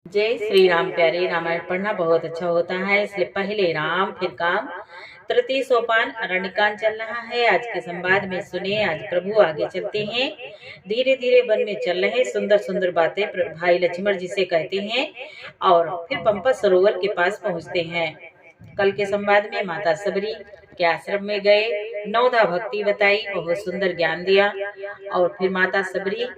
जय श्री राम। प्यारे, रामायण पढ़ना बहुत अच्छा होता है, इसलिए पहले राम फिर काम। तृतीय सोपान अरण्यकांड चल रहा है। आज के संवाद में सुने। आज प्रभु आगे चलते हैं, धीरे धीरे वन में चल रहे, सुंदर सुंदर बातें भाई लक्ष्मण जी से कहते हैं और फिर पंपा सरोवर के पास पहुंचते हैं। कल के संवाद में माता सबरी के आश्रम में गए, नवधा भक्ति बताई, बहुत सुंदर ज्ञान दिया और फिर माता सबरी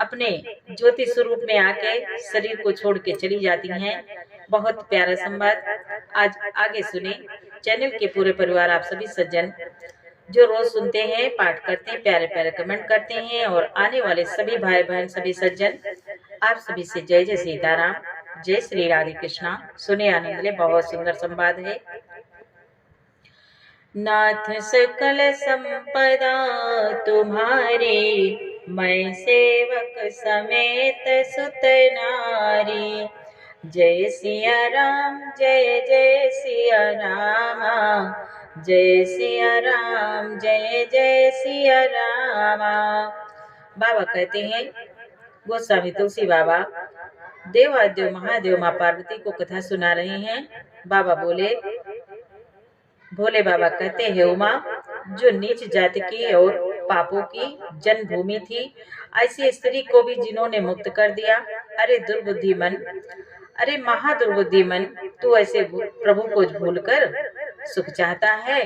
अपने ज्योति स्वरूप में आके शरीर को छोड़ के चली जाती हैं। बहुत प्यारा संवाद आज आगे सुने। चैनल के पूरे परिवार, आप सभी सज्जन जो रोज सुनते हैं, पाठ करते हैं, प्यारे प्यारे कमेंट करते हैं और आने वाले सभी भाई बहन, सभी सज्जन, आप सभी से जय जय सीताराम, जय श्री राधे कृष्णा। सुने आनंद ले। बहुत सुंदर संवाद है। नाथ सकल संपदा तुम्हारी, मैं सेवक समेत सुत नारी। जय सिया राम, जय जय सिया रामा, जय सिया राम, जय जय सिया रामा। बाबा कहते हैं, गोस्वामी तुलसी बाबा देवादेव महादेव माँ पार्वती को कथा सुना रहे हैं। बाबा बोले, भोले बाबा कहते हैं, उमा जो नीच जाति की और पापों की जन्मभूमि थी, ऐसी स्त्री को भी जिन्होंने मुक्त कर दिया। अरे दुर्बुद्धि मन, अरे महादुर्बुद्धि मन, तू ऐसे प्रभु को भूलकर सुख चाहता है।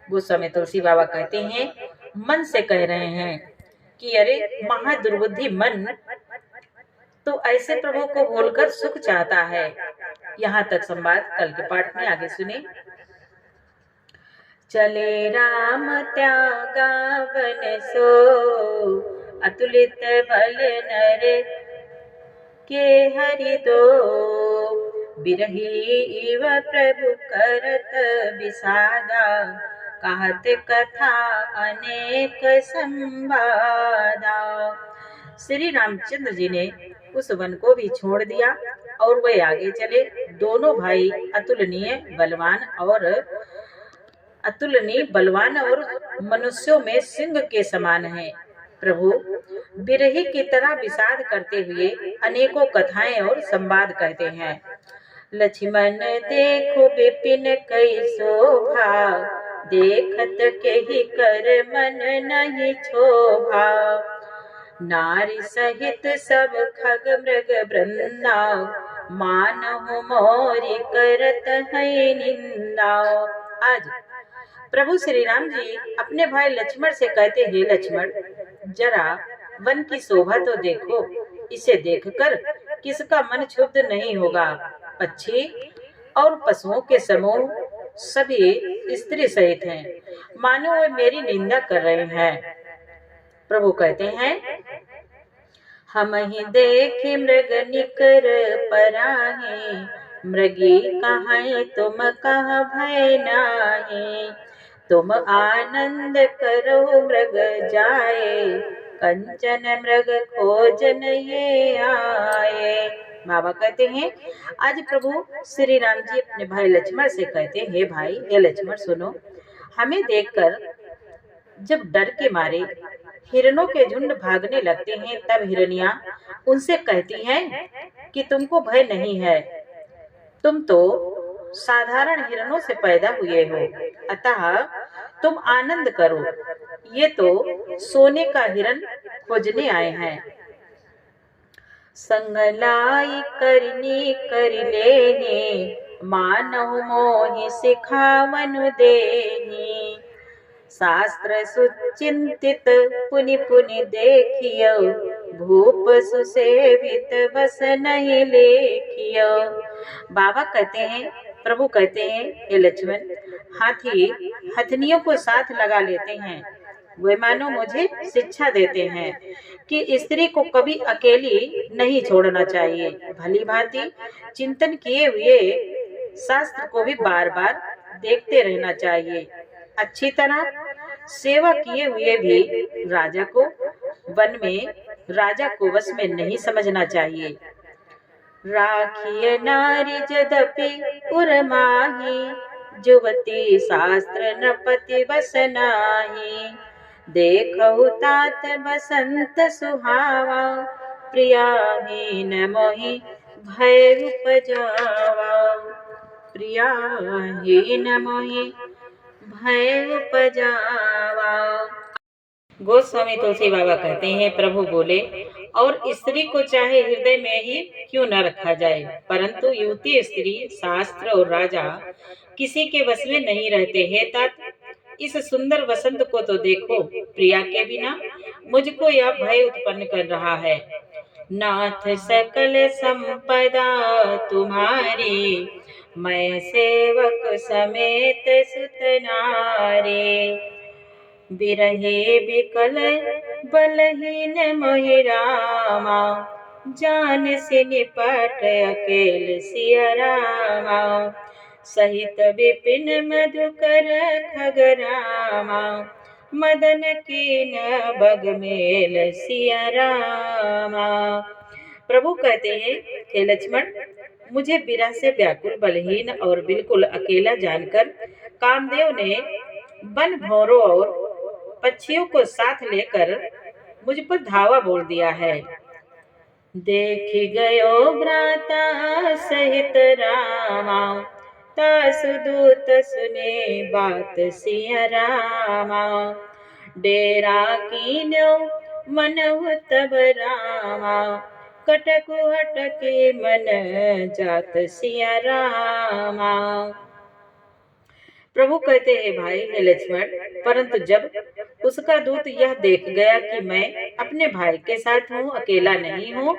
गोस्वामी तुलसी बाबा कहते हैं, मन से कह रहे हैं कि अरे महादुर्बुद्धि मन, तो ऐसे प्रभु को भूलकर सुख चाहता है। यहाँ तक संवाद कल के पाठ में आगे सुने। चले राम त्यागा वन सो, अतुलित बल नर के हरि दो। बिरही इव प्रभु करत विषादा, कहत कथा अनेक संवादा। श्री रामचंद्र जी ने उस वन को भी छोड़ दिया और वे आगे चले। दोनों भाई अतुलनीय बलवान और मनुष्यों में सिंह के समान हैं। प्रभु बिरही की तरह विषाद करते हुए अनेकों कथाएं और संवाद कहते हैं। लक्ष्मण देखो विपिन कई शोभा, देखत के ही कर मन नहीं क्षोभा। नारी सहित सब खग मृग वृंदा, मानव मोरी करत है निंदा। आज प्रभु श्री राम जी अपने भाई लक्ष्मण से कहते हैं, लक्ष्मण जरा वन की शोभा तो देखो, इसे देखकर किसका मन क्षुब्ध नहीं होगा। पक्षी और पशुओं के समूह सभी स्त्री सहित हैं, मानो वे मेरी निंदा कर रहे हैं। प्रभु कहते हैं, हम ही देखे मृग निकर पराहे, मृगी कहाँ तुम कह भय नाहे। तुम आनंद करो मृग जाए, कंचन मृग खोजन ये आए। बाबा कहते हैं, आज प्रभु श्री राम जी अपने भाई लक्ष्मण से कहते हैं, हे भाई, हे लक्ष्मण सुनो, हमें देखकर जब डर के मारे हिरणों के झुंड भागने लगते हैं, तब हिरनियां उनसे कहती हैं कि तुमको भय नहीं है, तुम तो साधारण हिरणों से पैदा हुए हो, अतः तुम आनंद करो। ये तो सोने का हिरण खोजने आए हैं। संग लाई करनी कर लेने, मानव मोहि सिखावनु देहि। शास्त्र सुचिंतित पुनि पुनि देखियो, भूप सुसेवित बस नहीं लेखियो। बाबा कहते हैं, प्रभु कहते हैं, हे लक्ष्मण, हाथी हथनियों को साथ लगा लेते हैं, वे मानो मुझे शिक्षा देते हैं कि स्त्री को कभी अकेली नहीं छोड़ना चाहिए। भली भांति चिंतन किए हुए शास्त्र को भी बार बार देखते रहना चाहिए। अच्छी तरह सेवा किए हुए भी राजा को वन में राजा को वश में नहीं समझना चाहिए। राखिय नारी जदपि उर्माही, जुवती शास्त्र नृपति बस नाही। देखहु तात बसंत सुहावा, प्रिया हीन मोहि भय उपजावा। प्रिया ही न मोहि भय उपजावा। गोस्वामी तुलसी बाबा कहते हैं, प्रभु बोले, और स्त्री को चाहे हृदय में ही क्यों न रखा जाए, परंतु युवती, स्त्री, शास्त्र और राजा किसी के वश में नहीं रहते। हे तात, इस सुंदर वसंत को तो देखो, प्रिया के बिना मुझको यह भय उत्पन्न कर रहा है। नाथ सकल संपदा तुम्हारी, मैं सेवक समेत सुत नारी। बिरहे बिकल बलहीन मोहि रामा, जान से निपट अकेल सिया रामा। सहित विपिन मधुकर खगरामा, मदन कीन बग मेल सिया रामा। प्रभु कहते हैं, हे लक्ष्मण, मुझे विरह से व्याकुल, बलहीन और बिल्कुल अकेला जानकर कामदेव ने वन भौरों और पक्षियों को साथ लेकर मुझ पर धावा बोल दिया है। देख गयो भ्राता सहित रामा, तासु दूत सुने बात सिया रामा। डेरा कीन्यो मनहु तब रामा, कटकु हटके मन जात सिया रामा। प्रभु कहते हैं, भाई हे लक्ष्मण, परंतु जब उसका दूत यह देख गया कि मैं अपने भाई के साथ हूँ, अकेला नहीं हूँ,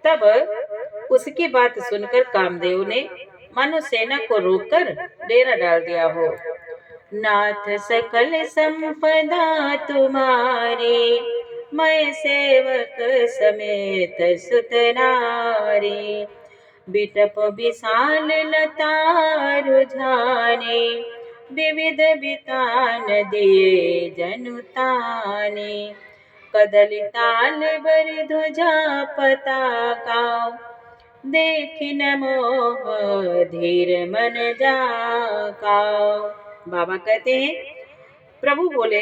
तब उसकी बात सुनकर कामदेव ने मानो सेना को रोककर डेरा डाल दिया हो। नाथ सकल संपदा तुम्हारी, मैं सेवक समेत सुत नारी। बिटप विशाल लता रुझाने, विविध बितान दिए जनुताने। कदली ताल बर ध्वजा पताका, देखि न मोह धीर मन जाका। बाबा कहते हैं, प्रभु बोले,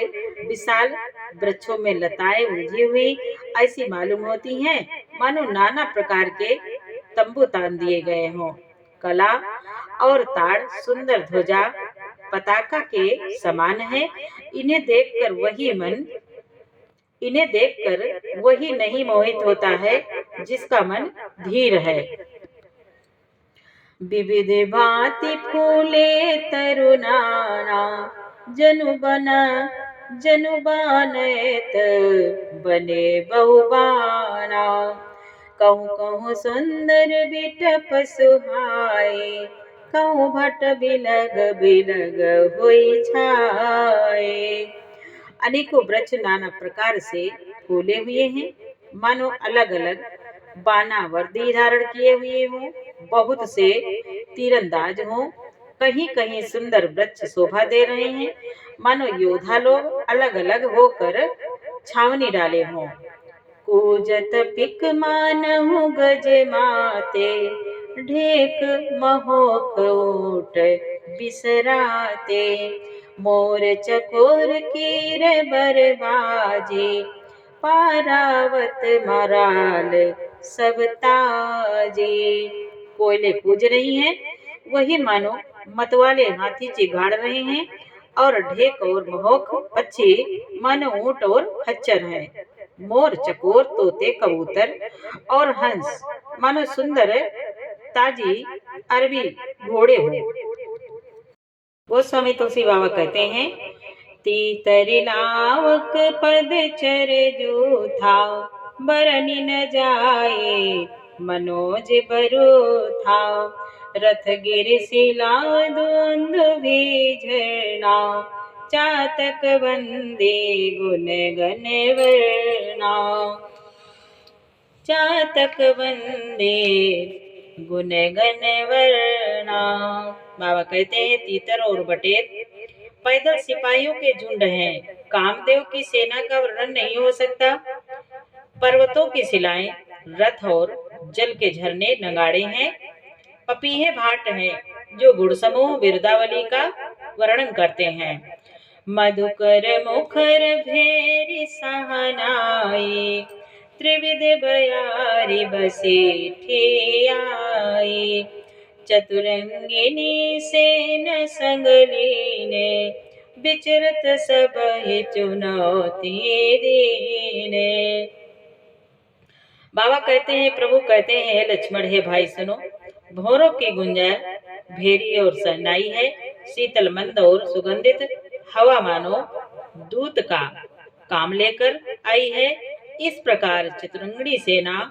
विशाल वृक्षों में लताएं उलझी हुई ऐसी मालूम होती हैं, मानो नाना प्रकार के तंबू तान दिए गए हों। कला और ताड़ सुंदर ध्वजा पताका के समान है। इन्हें देखकर वही नहीं मोहित होता है जिसका मन धीर है। विविध भांति फूले तरुनाना, जनु बानैत बने बहुबाना। कहूँ कहूँ सुंदर बिटप सुहाए, कहूँ भट बिलग बिलग हुई छाए। अनेकों वृक्ष नाना प्रकार से फूले हुए हैं, मानो अलग अलग बाना वर्दी धारण किए हुए हों, बहुत से तीरंदाज हों। कहीं कहीं सुंदर वृक्ष शोभा दे रहे हैं, मानो योद्धा लोग अलग अलग होकर छावनी डाले हों। कूजत पिक मानहु गज माते, ढेक महोक ऊट बिसराते। मोर चकोर कीर बरबाजे, पारावत मराल सब ताजे। कोयले कूज रही हैं, वही मानो मतवाले हाथी चिघाड़ रहे हैं, और ढेक और महोख पक्षी मानो ऊंट और खच्चर हैं। मोर, चकोर, तोते, कबूतर और हंस मानो सुंदर ताजी अरबी घोड़े हों। गोस्वामी तुलसी बाबा कहते हैं, तीतरी लावक पद चर जो था, बरनी न जाए मनोज बरो था। रथ गिर शिला धुंध भी झरना, चातक बंदे गुण गण वर्णा। चातक बंदे गुण गण वर्णा। बाबा कहते हैं, तीतर और बटेर पैदल सिपाहियों के झुंड हैं। कामदेव की सेना का वर्णन नहीं हो सकता। पर्वतों की शिलाएं, रथ और जल के झरने नगाड़े हैं। पपीहे भाट हैं जो घुड़समूह बिरदावली का वर्णन करते हैं। मधुकर मुखर भेरी सहनाई, त्रिविध बयारी बसे ठियाए। चतुरंगिनी सेन संग लीने, विचरत सब ही चुनौती दीने। बाबा कहते हैं, प्रभु कहते हैं, लक्ष्मण है भाई सुनो, भौरों की गुंजन भेरी और सहनाई है, शीतल मंद और सुगंधित हवा मानो दूत का काम लेकर आई है। इस प्रकार चतुरंगनी सेना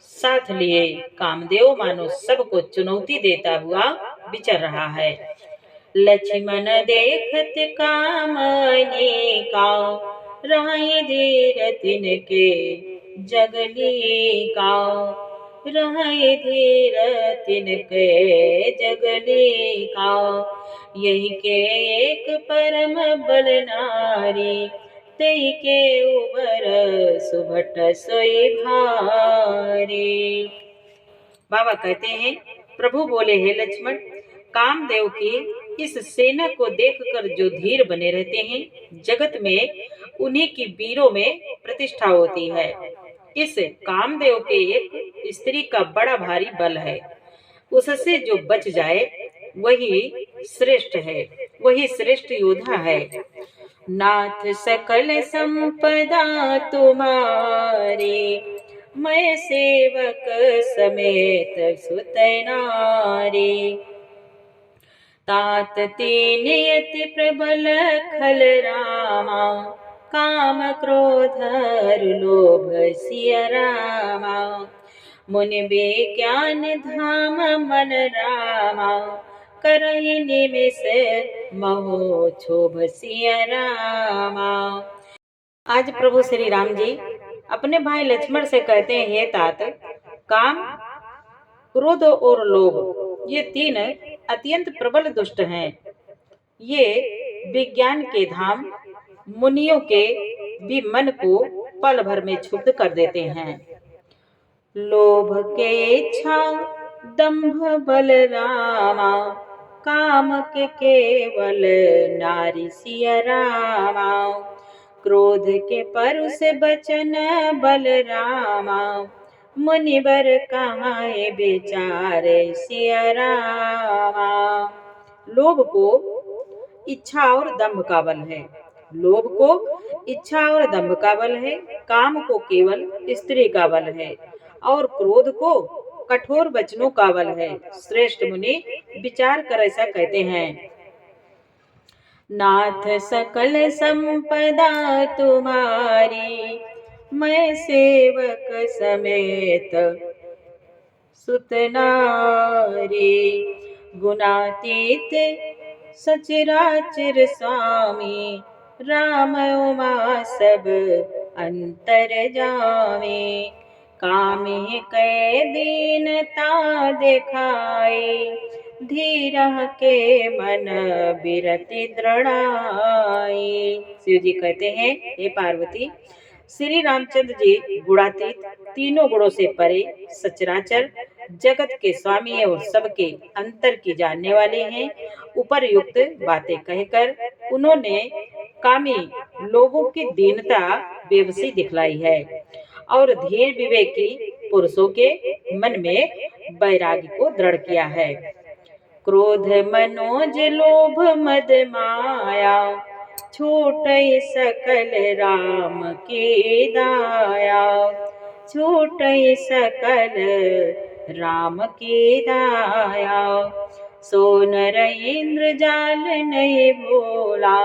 साथ लिए कामदेव मानो सबको चुनौती देता हुआ विचर रहा है। लक्ष्मण देखत कामनी का, राही धीर तिनके जगली का। राही धीर तिनके जगली का, यही के एक परम बल नारी, तई के उबर सुभट सोई भारी। बाबा कहते हैं, प्रभु बोले हे लक्ष्मण, कामदेव की इस सेना को देखकर जो धीर बने रहते हैं, जगत में उन्हीं की वीरों में प्रतिष्ठा होती है। इस कामदेव के एक स्त्री का बड़ा भारी बल है, उससे जो बच जाए वही श्रेष्ठ है, वही श्रेष्ठ योद्धा है। नाथ सकल संपदा तुम्हारी, मैं सेवक समेत सुत नारी। तात तीन यति प्रबल खल रामा, काम क्रोध लोभ सिय रामा। मुनि विज्ञान धाम मन रामा, करहि निमिष महो क्षोभ सिय रामा। आज प्रभु श्री राम जी अपने भाई लक्ष्मण से कहते हैं, हे तात, काम, क्रोध और लोभ ये तीन अत्यंत प्रबल दुष्ट हैं। ये विज्ञान के धाम मुनियों के भी मन को पल भर में क्षुब्ध कर देते हैं। लोभ के इच्छा दंभ बल रामा, काम के केवल नारी सिय रामा। क्रोध के परुष बचन बल रामा, मुनिवर कहाए बेचारे सिय रामा। लोभ को इच्छा और दंभ का बल है, लोभ को इच्छा और दंभ का बल है, काम को केवल स्त्री का बल है, और क्रोध को कठोर वचनों का बल है। श्रेष्ठ मुनि विचार कर ऐसा कहते हैं, नाथ सकल संपदा तुम्हारी, मैं सेवक समेत सुत नारी। गुणातीत सचराचर स्वामी, राम उमा सब अंतर जामे। कामी कै दीनता दिखाई, धीरह के मन बिरति दृढ़ाई। शिव जी कहते हैं, हे पार्वती, श्री रामचंद्र जी गुणातीत, तीनों गुणों से परे, सचराचर जगत के स्वामी और सबके अंतर की जानने वाले हैं। उपरयुक्त बातें कहकर उन्होंने कामी लोगों की दीनता बेबसी दिखलाई है, और धीर विवेकी पुरुषों के मन में वैराग्य को दृढ़ किया है। क्रोध मनोज लोभ मद माया, छूटै सकल राम की दाया। छूटै सकल राम की दाया, सो नर इंद्र जाल नहीं भोला।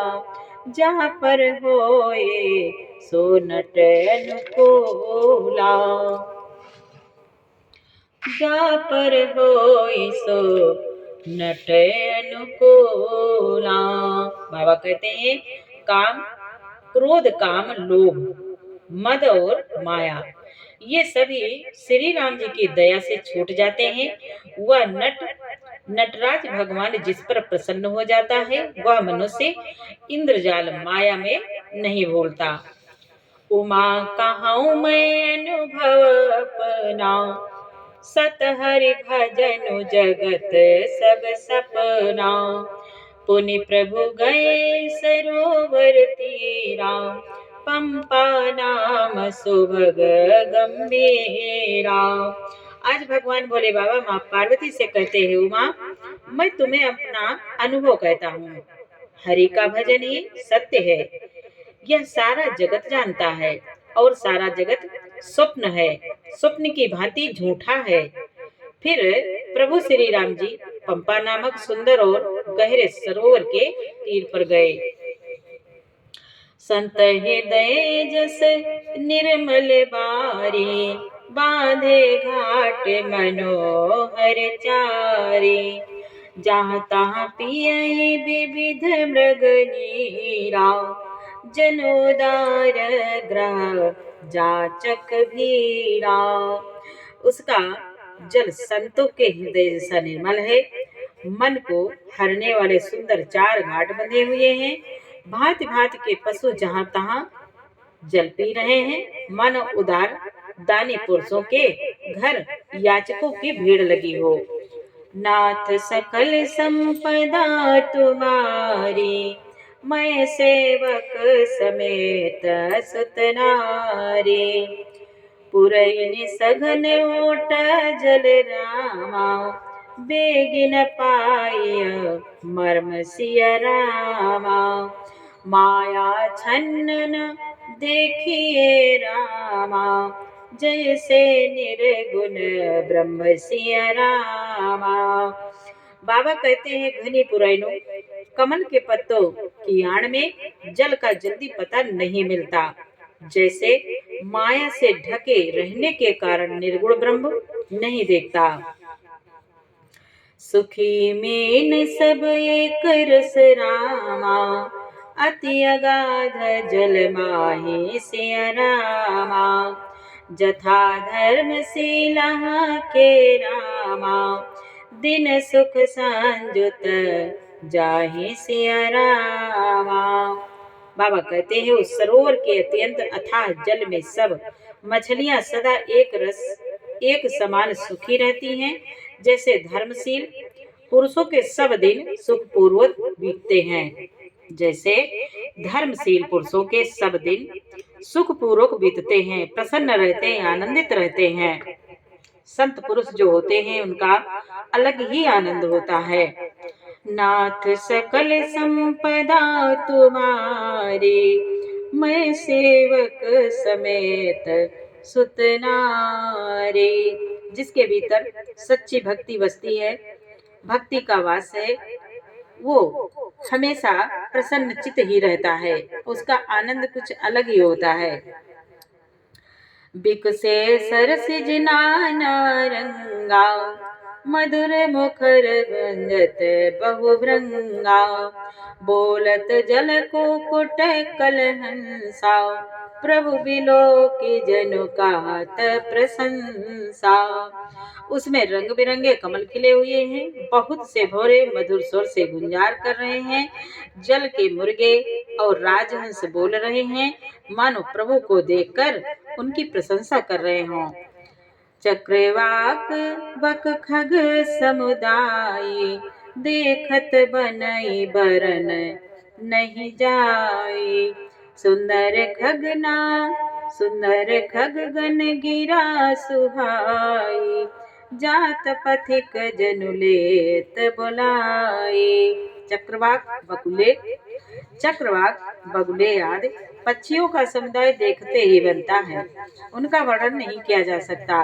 जहाँ पर होए सो नट अनुकूला, जहाँ पर होए सो नट अनुकूला। बाबा कहते हैं, काम, क्रोध, काम, लोभ, मद और माया ये सभी श्री राम जी की दया से छूट जाते हैं। वह नटराज भगवान जिस पर प्रसन्न हो जाता है, वह मनुष्य इंद्रजाल माया में नहीं भूलता। उमा कहाऊं मैं अनुभव अपना, सत हरि भजन जगत सब सपना। पुनि प्रभु गए सरोवर तीरा, पंपा नाम सुभग गंभीरा। आज भगवान भोले बाबा माँ पार्वती से कहते हैं, उमा मैं तुम्हें अपना अनुभव कहता हूँ। हरि का भजन ही सत्य है, यह सारा जगत जानता है और सारा जगत स्वप्न है, स्वप्न की भांति झूठा है। फिर प्रभु श्री राम जी पंपा नामक सुंदर और गहरे सरोवर के तीर पर गए। संत हृदय जस निर्मल बारी, बांधे घाट मनोहर चारी। जहाँ तहाँ पियई विविध मृग नीरा, जनोदार ग्रह जाचक भीरा। उसका जल संतों के हृदय जैसा निर्मल है। मन को हरने वाले सुंदर 4 घाट बंधे हुए हैं। भांति भांति के पशु जहाँ तहाँ जल पी रहे हैं। मानो उदार दानी पुरुषों के घर याचकों की भीड़ लगी हो। नाथ सकल संपदा तुम्हारी, मैं सेवक समेत सुत नारी। पुरैन सघन ओट जल रामा, बेगिन पाय मर्म सिय रामा। माया छन्नन देखिए रामा, जैसे निर्गुण ब्रह्म सिय रामा। बाबा कहते हैं, घनी पुरैनों कमल के पत्तों की आड़ में जल का जल्दी पता नहीं मिलता। जैसे माया से ढके रहने के कारण निर्गुण ब्रह्म नहीं देखता। सुखी में सब एक रस रामा, अति अगाध जल माही सिय रामा। जथा धर्मशीला के रामा, दिन सुख संजुत जाहि सिय रामा। बाबा कहते हैं, उस सरोवर के अत्यंत अथाह जल में सब मछलियां सदा एक समान सुखी रहती हैं। जैसे धर्मशील पुरुषों के सब दिन सुख पूर्वक बीतते हैं। जैसे धर्मशील पुरुषों के सब दिन सुख पूर्वक बीतते हैं, प्रसन्न रहते हैं, आनंदित रहते हैं। संत पुरुष जो होते हैं उनका अलग ही आनंद होता है। नाथ सकल संपदा तुम्हारी, मैं सेवक समेत सुत नारी। जिसके भीतर सच्ची भक्ति बसती है, भक्ति का वास है, वो हमेशा प्रसन्न चित्त ही रहता है। उसका आनंद कुछ अलग ही होता है। बिकसे सरसिज नाना रंगा, मधुर मुखर गंजत बहुभृंगा। बोलत जल को कुट कलहंसा, प्रभु बिलो की जनु कहत प्रशंसा। उसमें रंग बिरंगे कमल खिले हुए हैं, बहुत से भौरे मधुर स्वर से गुंजार कर रहे हैं। जल के मुर्गे और राजहंस बोल रहे हैं, मानो प्रभु को देखकर उनकी प्रशंसा कर रहे हों। चक्रवाक बक खग समुदाय, देखत बनई बरन नहीं जाए। सुंदर खग गन गिरा सुहाई, जात पथिक जनु लेत बुलाए। चक्रवाक बगुले आदि पक्षियों का समुदाय देखते ही बनता है, उनका वर्णन नहीं किया जा सकता।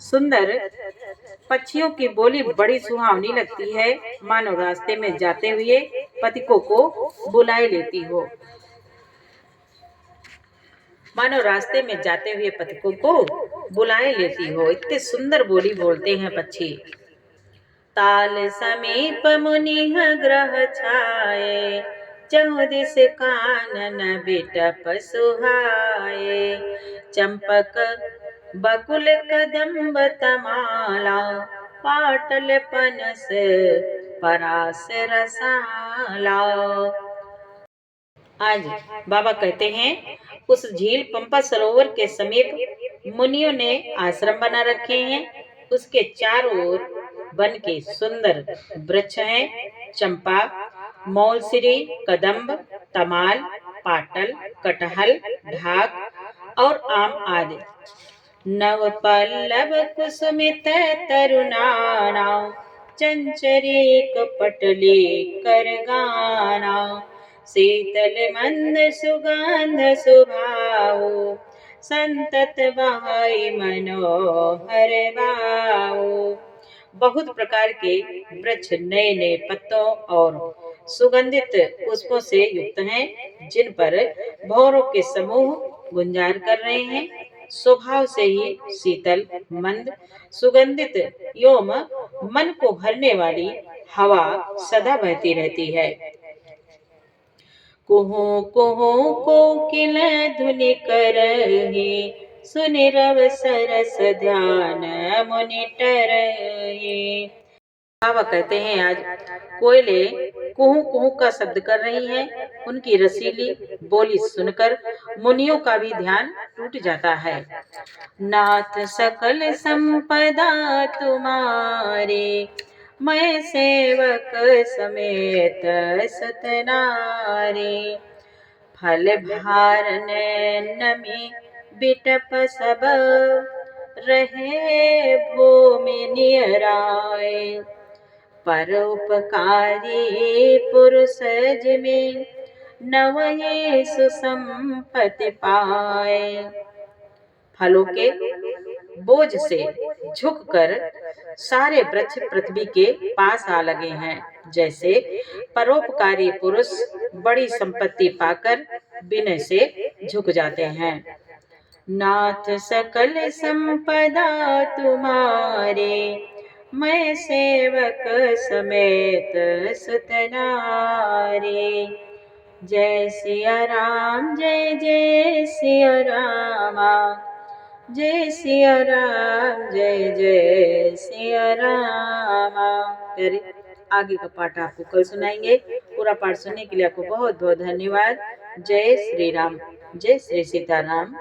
सुंदर पक्षियों की बोली बड़ी सुहावनी लगती है, मानो रास्ते में जाते हुए पथिकों को बुलाए लेती हो। इतने सुंदर बोली बोलते हैं पक्षी। ताल समीप मुनिह ग्रह छाए, चहुदिस कानन बिटप सुहाए। चंपक बकुल कदम्ब तमाला, पाटल पनस परास रसाला। आज बाबा कहते हैं, उस झील पंपा सरोवर के समीप मुनियों ने आश्रम बना रखे हैं। उसके चारों ओर वन के सुंदर वृक्ष हैं। चंपा, मौलसिरी, कदम्ब, तमाल, पाटल, कटहल, ढाक और आम आदि। नव पल्लव कुसुमित तरुणाना, चंचरी कपटली कर गाना। शीतल मंद सुगंध सुभाओ, संतत बहाई मनोहर भाओ। बहुत प्रकार के वृक्ष नए नए पत्तों और सुगंधित पुष्पों से युक्त हैं, जिन पर भौरों के समूह गुंजार कर रहे हैं। स्वभाव से ही शीतल, मंद, सुगंधित एवं मन को भरने वाली हवा सदा बहती रहती है। कुहू कुहू कोकिल धुनि करहि, सुनि रव सरस ध्यान मुनि टरहि। बाबा कहते हैं, आज कोयले कुहू कुहू का शब्द कर रही हैं। उनकी रसीली बोली सुनकर मुनियों का भी ध्यान टूट जाता है। नाथ सकल संपदा तुम्हारे, मैं सेवक समेत सतनारे। फल भारण नमी बिटप सब, रहे भूमि नियराए। परोपकारी पुरुष जिमे, नवये सुसंपत्ति पाए। फलों के बोझ से झुककर सारे वृक्ष पृथ्वी के पास आ लगे हैं। जैसे परोपकारी पुरुष बड़ी संपत्ति पाकर विनय से झुक जाते हैं। नाथ सकल संपदा तुम्हारे, मैं सेवक समेत सुतनारे। जय सिया राम, जय जय सिया रामा, जय सिया राम, जय जय सिया रामा। फिर आगे का पाठ आपको कल सुनाएंगे। पूरा पाठ सुनने के लिए आपको बहुत बहुत धन्यवाद। जय श्री राम, जय श्री सीताराम।